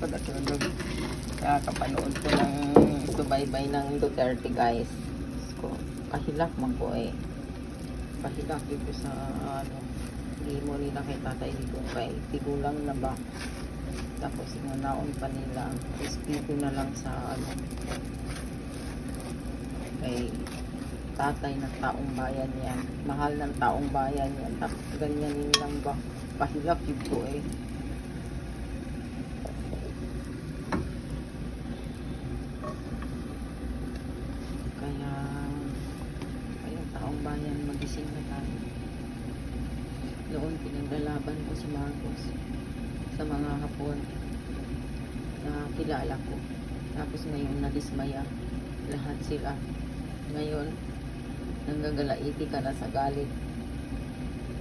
pagkatulog. Kaya kapanood ko ng subaybay ng Duterte, guys. So, kahilak man ko eh. Kahilak dito sa ano, limo nila kay Tatay Digong kay tigulang na ba. Tapos naon pa nila. Espito na lang sa ano, kay tatay ng taong bayan yan. Mahal ng taong bayan yan. Tapos ganyan nilang ba. Pahilak dito eh. Kaya taong bayan, magising na tayo. Noon pinaglalaban ko si Marcos sa mga hapon na kilala ko. Tapos ngayon nadismaya lahat sila. Ngayon nanggagalaiti ka na sa galit.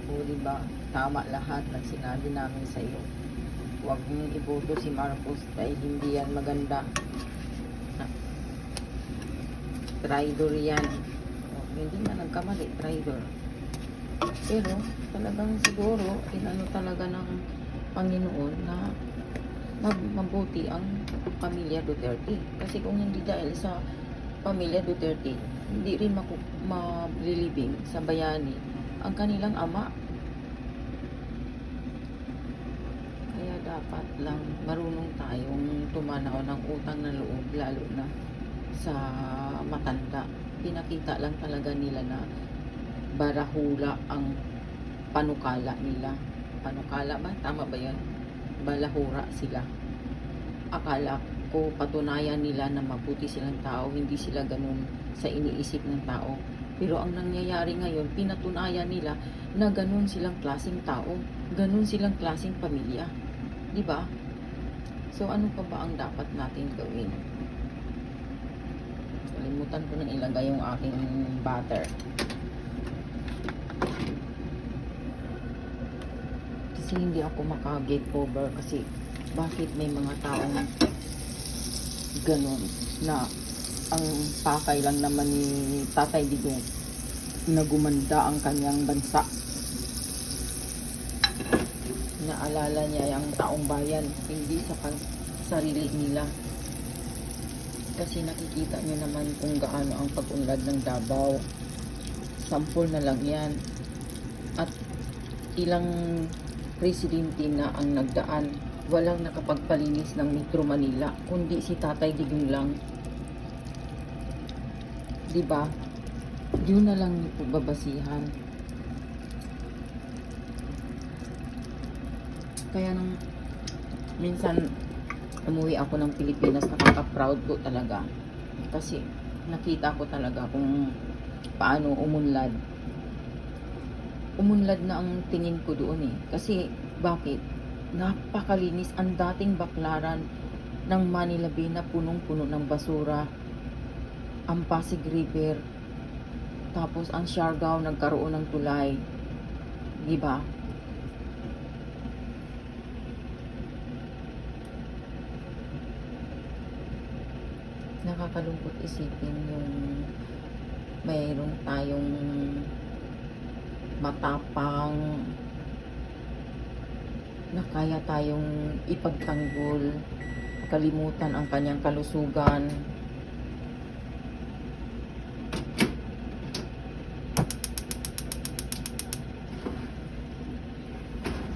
O diba, tama lahat ng sinabi namin sa iyo. Huwag mong iboto si Marcos dahil hindi yan maganda. Traidor yan. Hindi na nagkamali, traidor. Pero talagang siguro inano talaga ng Panginoon na mabuti ang pamilya Duterte. Kasi kung hindi dahil sa pamilya Duterte, hindi rin maglilibing sa bayani ang kanilang ama. Kaya dapat lang marunong tayong tumanaw ng utang na loob, lalo na sa matanda. Pinakita lang talaga nila na barahula ang panukala nila. Panukala ba? Tama ba yun? Balahura sila. Akala ko patunayan nila na mabuti silang tao, hindi sila ganun sa iniisip ng tao. Pero ang nangyayari ngayon, pinatunayan nila na ganun silang klaseng tao, ganun silang klaseng pamilya. Diba? So ano pa ba ang dapat natin gawin? Kalimutan ko na ilagay yung aking butter. Kasi hindi ako maka-get over kasi bakit may mga taong ganun na ang pakay lang naman ni Tatay Digong na gumanda ang kanyang bansa. Naalala niya yung taong bayan, hindi sa sarili nila. Kasi nakikita nyo naman kung gaano ang pag-unlad ng Davao. Sampol na lang yan. At ilang presidente na ang nagdaan. Walang nakapagpalinis ng Metro Manila, kundi si Tatay Digong lang. Diba? Yun na lang yung babasihan. Kaya nung minsan umuwi ako ng Pilipinas, nakaka-proud ko talaga. Kasi nakita ko talaga kung paano umunlad. Umunlad na ang tingin ko doon eh. Kasi bakit? Napakalinis ang dating baklaran ng Manila Bay na punong-puno ng basura. Ang Pasig River. Tapos ang Siargao nagkaroon ng tulay. Diba? Nakakalungkot isipin yung mayroon tayong matapang na kaya tayong ipagtanggol, kalimutan ang kanyang kalusugan.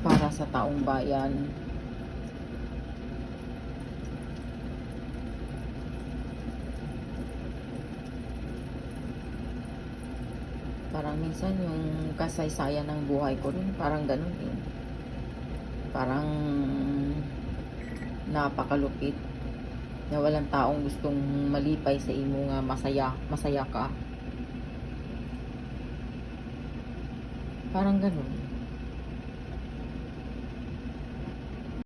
Para sa taong bayan. Parang minsan yung kasaysayan ng buhay ko rin, parang ganun eh. Parang napakalupit na walang taong gustong malipay sa imo nga masaya ka. Parang ganun.